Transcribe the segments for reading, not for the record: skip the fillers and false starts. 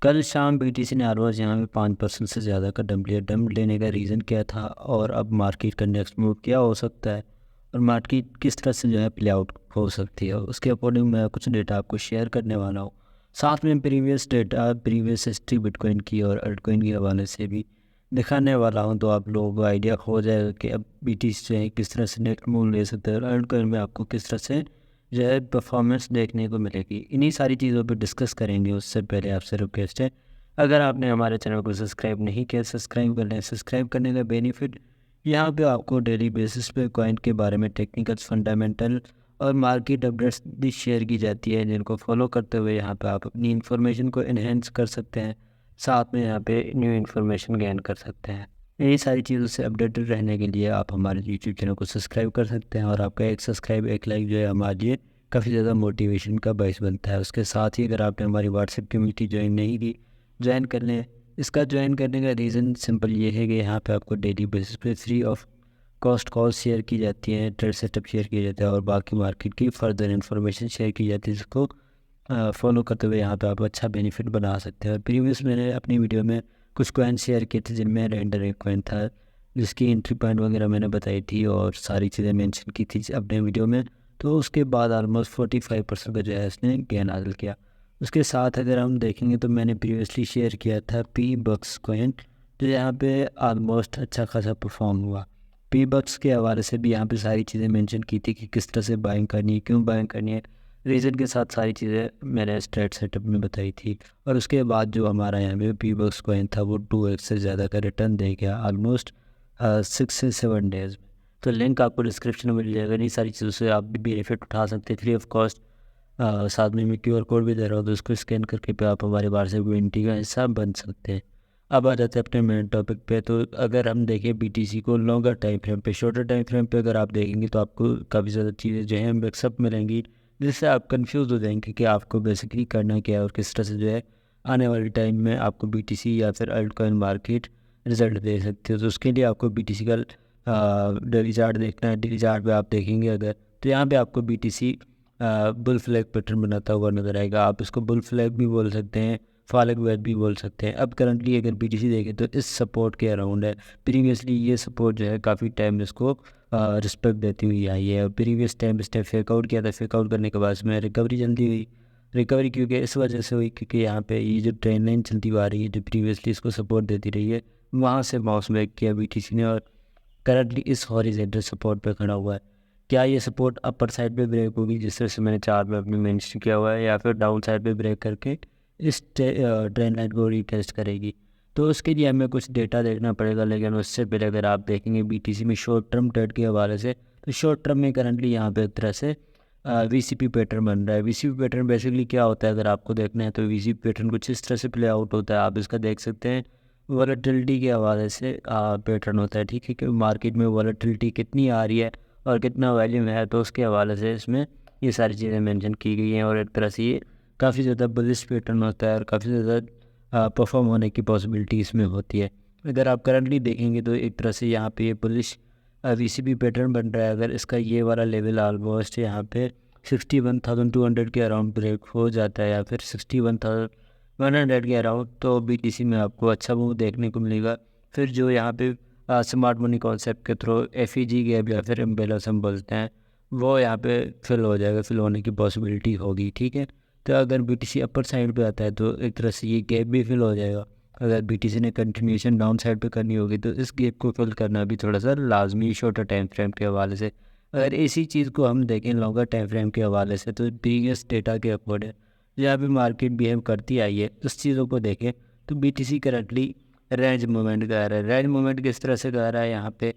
कल शाम बीटीसी ने ऑलमोस्ट यहाँ पे 5% से ज़्यादा का डंप लिया। डंप लेने का रीज़न क्या था और अब मार्केट का नेक्स्ट मूव क्या हो सकता है और मार्केट किस तरह से जो है प्ले आउट हो सकती है, उसके अकॉर्डिंग मैं कुछ डेटा आपको शेयर करने वाला हूँ। साथ में previous data, previous history bitcoin की और अल्टकॉइन के हवाले से भी दिखाने वाला हूँ, तो आप लोगों को आइडिया हो जाएगा कि अब बीटीसी जो है किस तरह से नेक्स्ट मूव ले सकते हैं और अल्टकॉइन में आपको किस तरह से जो है परफॉर्मेंस देखने को मिलेगी। इन्हीं सारी चीज़ों पर डिस्कस करेंगे। उससे पहले आपसे रिक्वेस्ट है, अगर आपने हमारे चैनल को सब्सक्राइब नहीं किया, सब्सक्राइब कर लें। सब्सक्राइब करने का बेनिफिट, यहाँ पे आपको डेली बेसिस पे कॉइन के बारे में टेक्निकल, फंडामेंटल और मार्केट अपडेट्स भी शेयर की जाती है, जिनको फॉलो करते हुए यहाँ पे आप अपनी इन्फॉर्मेशन को इन्हेंस कर सकते हैं, साथ में यहाँ पे न्यू इन्फॉर्मेशन गेन कर सकते हैं। यही सारी चीज़ों से अपडेटेड रहने के लिए आप हमारे यूट्यूब चैनल को सब्सक्राइब कर सकते हैं और आपका एक सब्सक्राइब, एक लाइक जो है हमारे लिए काफ़ी ज़्यादा मोटिवेशन का बायस बनता है। उसके साथ ही अगर आपने हमारी व्हाट्सएप कम्युनिटी ज्वाइन नहीं की, ज्वाइन कर लें। इसका ज्वाइन करने का रीज़न सिंपल ये है कि यहाँ पे आपको डेली बेसिस पे free of cost call share की जाती है, ट्रेड सेटअप शेयर किया जाता है और बाकी मार्केट की फर्दर इन्फॉर्मेशन शेयर की जाती है, जिसको फॉलो करते हुए यहाँ पे आप अच्छा बेनिफिट बना सकते हैं। और प्रीवियस मैंने अपनी वीडियो में कुछ कॉइन शेयर किए थे, जिनमें रेंडर एक कॉइन था जिसकी एंट्री पॉइंट वगैरह मैंने बताई थी और सारी चीज़ें मेंशन की थी अपने वीडियो में। तो उसके बाद ऑलमोस्ट 45% का जो है इसने गेन हासिल किया। उसके साथ अगर हम देखेंगे तो मैंने प्रीवियसली शेयर किया था पी बक्स कॉइन, जो यहाँ पे ऑलमोस्ट अच्छा खासा परफॉर्म हुआ। पी बक्स के हवाले से भी यहाँ पे सारी चीज़ें मेंशन की थी कि किस तरह से बाइंग करनी है, क्यों बाइंग करनी है, रीज़न के साथ सारी चीज़ें मैंने स्ट्रेट सेटअप में बताई थी। और उसके बाद जो हमारा यहाँ पे पी बक्स कॉइन था वो 2x से ज़्यादा का रिटर्न दे गया ऑलमोस्ट 6 से 7 डेज़ में। तो लिंक आपको डिस्क्रिप्शन में मिल जाएगा। इन्हीं सारी चीज़ों से आप भी बेनिफिट उठा सकते हैं फ्री ऑफ कॉस्ट। साथ में मैं क्यूआर कोड भी दे रहा हूँ, तो उसको स्कैन करके पे आप हमारे व्हाट्सएप कम्युनिटी का हिस्सा बन सकते हैं। अब आ जाते हैं अपने मेन टॉपिक पे। तो अगर हम देखें बीटीसी को लॉन्गर टाइम फ्रेम पे, शॉर्टर टाइम फ्रेम पे अगर आप देखेंगे तो आपको काफ़ी ज़्यादा चीज़ें जो हैं मिक्सअप मिलेंगी, जिससे आप कंफ्यूज हो जाएंगे कि आपको बेसिकली करना क्या है और किस तरह से जो है आने वाले टाइम में आपको बीटीसी या फिर अल्टकॉइन मार्केट रिजल्ट दे सकते हो। तो उसके लिए आपको बीटीसी का डेली चार्ट देखना है। डेली चार्ट पे आप देखेंगे अगर, तो यहाँ पे आपको बीटीसी बुल फ्लैग पैटर्न बनाता हुआ नज़र आएगा। आप इसको बुल फ्लैग भी बोल सकते हैं, फॉलोइंग वेव भी बोल सकते हैं। अब करंटली अगर बीटीसी देखें तो इस सपोर्ट के अराउंड है। प्रीवियसली ये सपोर्ट जो है काफ़ी टाइम इसको रिस्पेक्ट देती हुई आई है और प्रीवियस टाइम इसने फेकआउट किया था। फेकआउट करने के बाद इसमें रिकवरी जल्दी हुई। रिकवरी क्योंकि इस वजह से हुई क्योंकि यहाँ पे ये जो ट्रेंड लाइन चलती हुआ आ रही है, जो प्रीवियसली इसको सपोर्ट देती रही है, वहाँ से बाउंस बैक किया बीटीसी ने और करंटली इस हॉरिजॉन्टल सपोर्ट पे खड़ा हुआ है। क्या ये सपोर्ट अपर साइड पे ब्रेक होगी, जिस तरह से मैंने चार्ट में अपनी मेंशन किया हुआ है, या फिर डाउन साइड पे ब्रेक करके इस ट्रेंड लाइन को रीटेस्ट करेगी? तो उसके लिए हमें कुछ डेटा देखना पड़ेगा। लेकिन उससे पहले अगर आप देखेंगे बीटीसी में शॉर्ट टर्म ट्रेड के हवाले से, तो शॉर्ट टर्म में करंटली यहाँ पे एक तरह से वीसीपी पैटर्न बन रहा है। वीसीपी पैटर्न बेसिकली क्या होता है, अगर आपको देखना है तो वीसीपी पैटर्न कुछ इस तरह से प्ले आउट होता है। आप इसका देख सकते हैं, वॉलेटिलिटी के हवाले से पैटर्न होता है, ठीक है, कि मार्केट में वॉलेटिलिटी कितनी आ रही है और कितना वैल्यूम है, तो उसके हवाले से इसमें ये सारी चीज़ें मेंशन की गई हैं। और एक तरह से ये काफ़ी ज़्यादा बुलिश पैटर्न होता है और काफ़ी ज़्यादा परफॉर्म होने की पॉसिबिलिटी इसमें होती है। अगर आप करंटली देखेंगे तो एक तरह से यहाँ पे ये बुलिश वीसीपी पैटर्न बन रहा है। अगर इसका ये वाला लेवल ऑलमोस्ट यहाँ पे 61,200 के अराउंड ब्रेक हो जाता है या फिर 61,100 के अराउंड, तो बीटीसी में आपको अच्छा मूव देखने को मिलेगा। फिर जो यहाँ पे स्मार्ट मनी कॉन्सेप्ट के थ्रू एफईजी गैप या फिर इम्बेलस हम बोलते हैं, वो यहाँ पे फिल हो जाएगा, फिल होने की पॉसिबिलिटी होगी, ठीक है। तो अगर बीटीसी अपर साइड पे आता है तो एक तरह से ये गैप भी फिल हो जाएगा। अगर बीटीसी ने कंटिन्यूशन डाउन साइड पे करनी होगी तो इस गैप को फिल करना भी थोड़ा सा लाजमी शॉर्टर टाइम फ्रेम के हवाले से। अगर इसी चीज़ को हम देखें लॉन्गर टाइम फ्रेम के हवाले से, तो प्रीवियस डेटा के अकॉर्डिंग जहाँ पे मार्केट बिहेव करती आई है उस चीज़ों को देखें तो बीटीसी करंटली रेंज मूवमेंट कर रहा है। रेंज मूवमेंट किस तरह से कर रहा है, यहाँ पे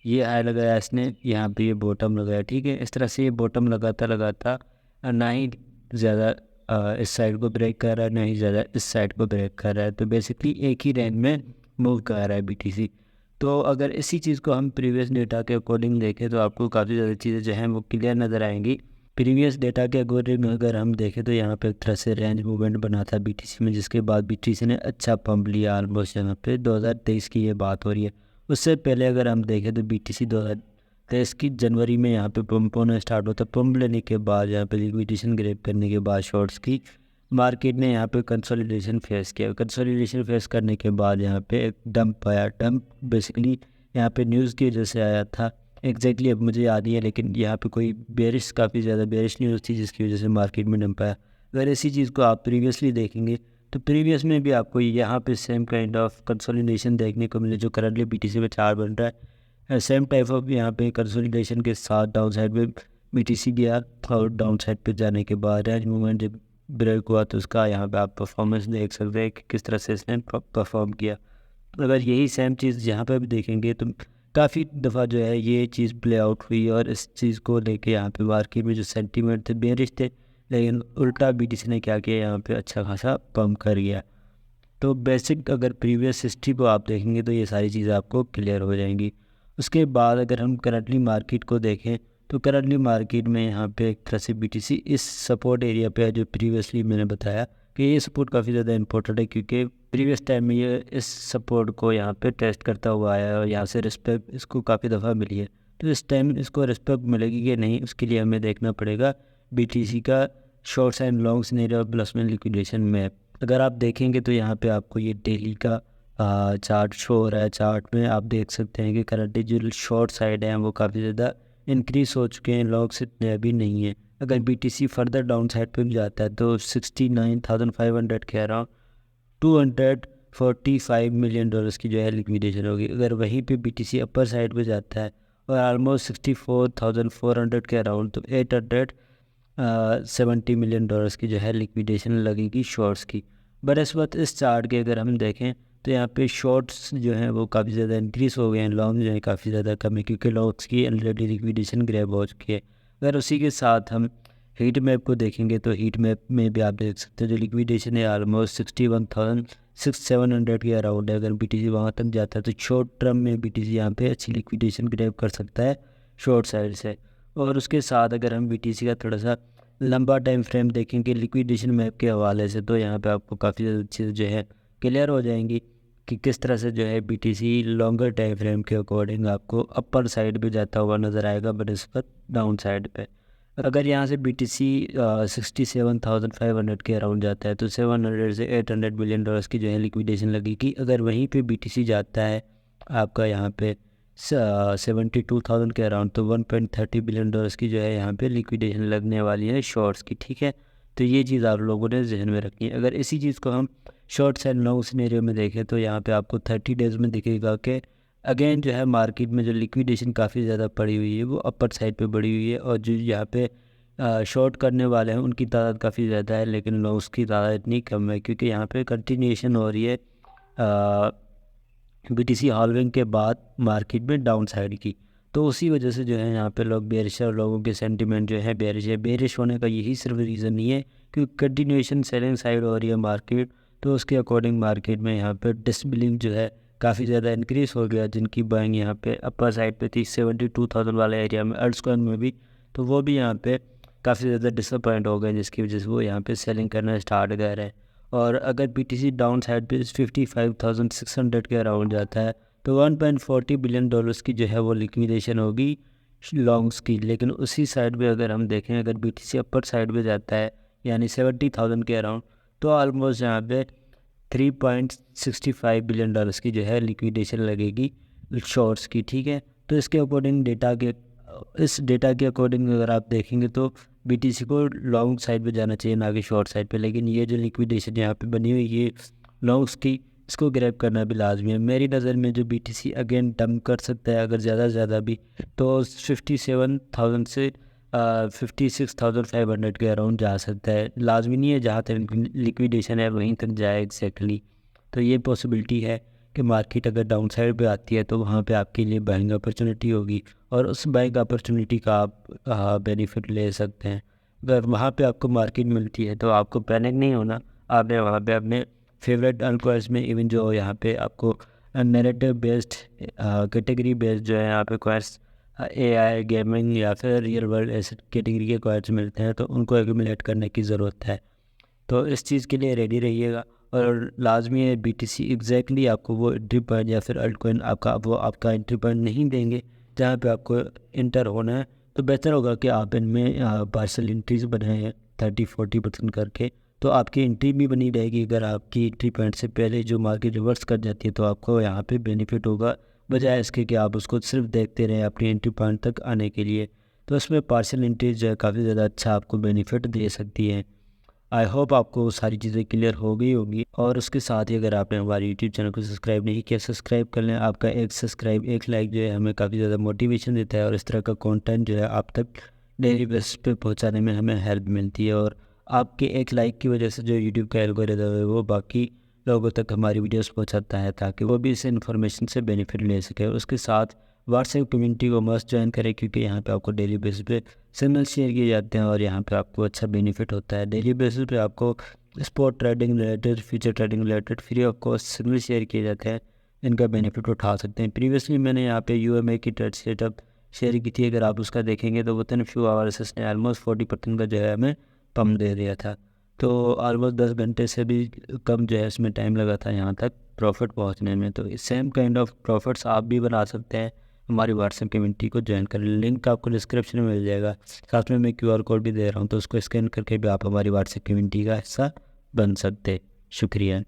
ये हाई लगाया इसने, यहाँ पे ये बॉटम लगाया, ठीक है। इस तरह से ये बॉटम लगाता लगाता ना ही ज़्यादा इस साइड को ब्रेक कर रहा है, ना ही ज़्यादा इस साइड को ब्रेक कर रहा है। तो बेसिकली एक ही रेंज में मूव कर रहा है बीटीसी। तो अगर इसी चीज़ को हम प्रीवियस डेटा के अकॉर्डिंग देखें तो आपको काफ़ी ज़्यादा चीज़ें जो हैं वो क्लियर नज़र आएंगी। प्रीवियस डेटा के अकॉर्डिंग अगर हम देखें तो यहाँ पे एक तरह से रेंज मूवमेंट बना था बीटीसी में, जिसके बाद बीटीसी ने अच्छा पंप लिया। ऑलमोस्ट यहाँ पे 2023 की ये बात हो रही है। उससे पहले अगर हम देखें तो बीटीसी 2023 की जनवरी में यहाँ पे पंप होना स्टार्ट होता है। पंप लेने के बाद यहाँ पे लिक्विडेशन ग्रैब करने के बाद शॉर्ट्स की मार्केट ने यहाँ पे कंसोलिडेशन फेस किया। कंसोलिडेशन फेस करने के बाद यहाँ पे एक डंप आया। डंप बेसिकली यहाँ पे न्यूज़ की वजह से आया था। एग्जैक्टली अब मुझे याद नहीं है, लेकिन यहाँ पे कोई बेरिश, काफ़ी ज़्यादा बेरिश न्यूज़ थी जिसकी वजह से मार्केट में डंप आया। अगर इसी चीज़ को आप प्रीवियसली देखेंगे तो प्रीवियस में भी आपको यहाँ पे सेम काइंड ऑफ कंसोलिडेशन देखने को मिले जो करंटली बीटीसी में 4 बन रहा है। सेम टाइप ऑफ यहाँ पे कंसोलिडेशन के साथ डाउन साइड में बीटीसी गया, और डाउन साइड पे जाने के बाद रेंज मूवमेंट जब ब्रेक हुआ तो उसका यहाँ पे आप परफॉर्मेंस देख सकते हैं कि किस तरह से इसने परफॉर्म किया। अगर यही सेम चीज़ यहाँ पे भी देखेंगे तो काफ़ी दफ़ा जो है ये चीज़ प्ले आउट हुई, और इस चीज़ को लेके यहाँ पे मार्केट में जो सेंटीमेंट थे बेरिश थे, लेकिन उल्टा बीटीसी ने क्या किया, यहाँ पे अच्छा खासा पंप कर गया। तो बेसिक अगर प्रीवियस हिस्ट्री को आप देखेंगे तो ये सारी चीज़ें आपको क्लियर हो जाएंगी। उसके बाद अगर हम करंटली मार्केट को देखें तो करंटली मार्केट में यहाँ पे एक तरह से बीटीसी इस सपोर्ट एरिया पे है जो प्रीवियसली मैंने बताया कि ये सपोर्ट काफ़ी ज़्यादा इंपॉर्टेंट है, क्योंकि प्रीवियस टाइम में ये इस सपोर्ट को यहाँ पे टेस्ट करता हुआ आया है और यहाँ से रिस्पेक्ट इसको काफ़ी दफ़ा मिली है। तो इस टाइम इसको रिस्पेक्ट मिलेगी कि नहीं, उसके लिए हमें देखना पड़ेगा बीटीसी का shorts and long scenario plus में लिक्विडेशन मैप। अगर आप देखेंगे तो यहाँ पे आपको ये डेली का चार्ट शो हो रहा है। चार्ट में आप देख सकते हैं कि करंटली जो शॉर्ट साइड है वो काफ़ी ज़्यादा इंक्रीज हो चुके हैं, लॉन्ग्स इतने अभी नहीं है। अगर बीटीसी फर्दर डाउन साइड पे भी जाता है तो 69,500 के अराउंड $245 मिलियन की जो है लिक्विडेशन होगी। अगर वहीं पे बीटीसी अपर साइड पे जाता है और ऑलमोस्ट 64,400 के अराउंड, तो $870 मिलियन की जो है लिक्विडेशन लगेगी शॉर्ट्स की। बट इस वक्त इस चार्ट के अगर हम देखें तो यहाँ पे शॉर्ट्स जो हैं वो काफ़ी ज़्यादा इंक्रीज़ हो गए हैं, लॉन्ग जो है काफ़ी ज़्यादा कम है, क्योंकि लॉन्ग्स की ऑलरेडी लिक्विडेशन ग्रैब हो चुकी है। अगर उसी के साथ हम हीट मैप को देखेंगे तो हीट मैप में भी आप देख सकते हैं जो लिक्विडेशन है ऑलमोस्ट 61,700 के अराउंड है। अगर बीटीसी वहाँ तक जाता है तो शॉर्ट टर्म में बीटीसी यहाँ पे अच्छी लिक्विडेशन ग्रैब कर सकता है शॉर्ट साइड से। और उसके साथ अगर हम बीटीसी का थोड़ा सा लंबा टाइम फ्रेम देखेंगे लिक्विडेशन मैप के हवाले से, तो यहाँ पे आपको काफ़ी ज़्यादा चीज़ जो है क्लियर हो जाएंगी कि किस तरह से जो है बीटीसी लॉन्गर टाइम फ्रेम के अकॉर्डिंग आपको अपर साइड पे जाता हुआ नज़र आएगा बनस्पत डाउन साइड पे। अगर यहाँ से बीटीसी 67,500 के अराउंड जाता है तो 700 से $800 मिलियन की जो है लिक्विडेशन लगेगी। अगर वहीं पे बीटीसी जाता है आपका यहाँ पे 72,000 के अराउंड, तो $1.30 बिलियन की जो है यहाँ पे लिक्विडेशन लगने वाली है शॉर्ट्स की। ठीक है, तो ये चीज़ आप लोगों ने जहन में रखनी है। अगर इसी चीज़ को हम शॉर्ट्स एंड लॉन्ग सिनेरियो में देखें तो यहाँ पे आपको 30 डेज़ में दिखेगा कि अगेन जो है मार्केट में जो लिक्विडेशन काफ़ी ज़्यादा पड़ी हुई है वो अपर साइड पे बढ़ी हुई है, और जो यहाँ पे शॉर्ट करने वाले हैं उनकी तादाद काफ़ी ज़्यादा है, लेकिन लॉन्ग्स की तादाद इतनी कम है क्योंकि यहाँ पे कंटिन्यूएशन हो रही है बीटीसी हॉल्विंग के बाद मार्केट में डाउन साइड की। तो उसी वजह से जो है यहाँ पे लोग बेरिश, और लोगों के सेंटिमेंट जो है बेरिश है। बेरिश होने का यही सिर्फ रीज़न नहीं है क्योंकि कंटिन्यूएशन सेलिंग साइड हो रही है मार्केट, तो उसके अकॉर्डिंग मार्केट में यहाँ पे डिसबिलीव जो है काफ़ी ज़्यादा इंक्रीज़ हो गया। जिनकी बाइंग यहाँ पे अपर साइड पे थी 72,000 वाले एरिया में, अल्टकॉइन में भी, तो वो भी यहाँ पे काफ़ी ज़्यादा डिसअपॉइंट हो गए, जिसकी वजह से वो यहाँ पे सेलिंग करना स्टार्ट कर रहे हैं। और अगर बीटीसी डाउन साइड पे 55,600 के अराउंड जाता है तो $1.40 बिलियन की जो है वो लिक्विडेशन होगी लॉन्ग्स की। लेकिन उसी साइड पे अगर हम देखें, अगर बीटीसी अपर साइड पे जाता है यानी 70,000 के अराउंड, तो ऑलमोस्ट यहाँ पे $3.65 बिलियन की जो है लिक्विडेशन लगेगी शॉर्ट्स की। ठीक है, तो इसके अकॉर्डिंग इस डेटा के अकॉर्डिंग अगर आप देखेंगे तो बीटीसी को लॉन्ग साइड पे जाना चाहिए ना कि शॉर्ट साइड पे। लेकिन ये जो लिक्विडेशन यहाँ पे बनी हुई ये लॉन्ग्स की, इसको ग्रैब करना भी लाजमी है। मेरी नज़र में जो बीटीसी अगेन डंप कर सकता है अगर ज़्यादा से ज़्यादा भी, तो 57,000 से 56,500 के अराउंड जा सकता है। लाजमी नहीं है जहाँ तक लिक्विडेशन है वहीं तक जाए एग्जैक्टली। तो ये पॉसिबिलिटी है कि मार्केट अगर डाउन साइड पे आती है तो वहाँ पे आपके लिए बाइंग अपॉर्चुनिटी होगी, और उस बाइंग अपॉर्चुनिटी का आप बेनिफिट ले सकते हैं। अगर वहाँ पे आपको मार्केट मिलती है तो आपको पैनिक नहीं होना, आपने वहाँ पे अपने फेवरेट अनकॉइंस में, इवन जो यहाँ पे आपको नैरेटिव बेस्ड कैटेगरी बेस्ड जो है यहाँ पे कॉइंस AI गेमिंग या फिर रियल वर्ल्ड ऐसे कैटेगरी के कॉइंस मिलते हैं, तो उनको एक्यूमुलेट करने की ज़रूरत है। तो इस चीज़ के लिए रेडी रहिएगा, और लाजमी है बीटीसी एग्जैक्टली आपको वो एंट्री पॉइंट या फिर अल्टकॉइन आपका एंट्री पॉइंट नहीं देंगे जहाँ पे आपको इंटर होना है। तो बेहतर होगा कि आप इनमें पार्सल एंट्रीज बनाएं 30-40% करके, तो आपकी एंट्री भी बनी रहेगी। अगर आपकी एंट्री पॉइंट से पहले जो मार्केट रिवर्स कर जाती है तो आपको यहाँ पे बेनिफिट होगा, बजाय इसके कि आप उसको सिर्फ देखते रहें अपनी एंट्री पॉइंट तक आने के लिए। तो इसमें पार्शियल एंट्री जो है काफ़ी ज़्यादा अच्छा आपको बेनिफिट दे सकती है। आई होप आपको सारी चीज़ें क्लियर हो गई होंगी। और उसके साथ ही अगर आपने हमारे यूट्यूब चैनल को सब्सक्राइब नहीं किया, सब्सक्राइब कर लें। आपका एक सब्सक्राइब, एक लाइक जो है हमें काफ़ी ज़्यादा मोटिवेशन देता है और इस तरह का कंटेंट जो है आप तक डेली बेसिस पे पहुंचाने में हमें हेल्प मिलती है। और आपके एक लाइक की वजह से जो यूट्यूब का एल्गोरिथम है वो बाकी लोगों तक हमारी वीडियोस पहुंचाता है, ताकि वो भी इस इन्फॉर्मेशन से बेनिफिट ले सके। उसके साथ व्हाट्सएप कम्युनिटी को मस्ट ज्वाइन करें, क्योंकि यहाँ पे आपको डेली बेसिस पे सिग्नल शेयर किए जाते हैं और यहाँ पे आपको अच्छा बेनिफिट होता है। डेली बेसिस पे आपको spot trading related, future trading related free of cost signal share किए जाते हैं। इनका बेनिफिट उठा सकते हैं। प्रीवियसली मैंने यहाँ पे UMA की ट्रेड सेटअप शेयर की थी। अगर आप उसका देखेंगे तो विद इन फ्यू आवर्स इसने ऑलमोस्ट 40% का जो है हमें पम्प दे दिया था। तो ऑलमोस्ट 10 घंटे से भी कम जो है इसमें टाइम लगा था यहाँ तक प्रॉफिट पहुँचने में। तो सेम काइंड ऑफ प्रॉफिट्स आप भी बना सकते हैं। हमारी व्हाट्सएप कम्युनिटी को ज्वाइन करें, लिंक आपको डिस्क्रिप्शन में मिल जाएगा। साथ में मैं QR कोड भी दे रहा हूँ, तो उसको स्कैन करके भी आप हमारी व्हाट्सएप कम्युनिटी का हिस्सा बन सकते हैं। शुक्रिया।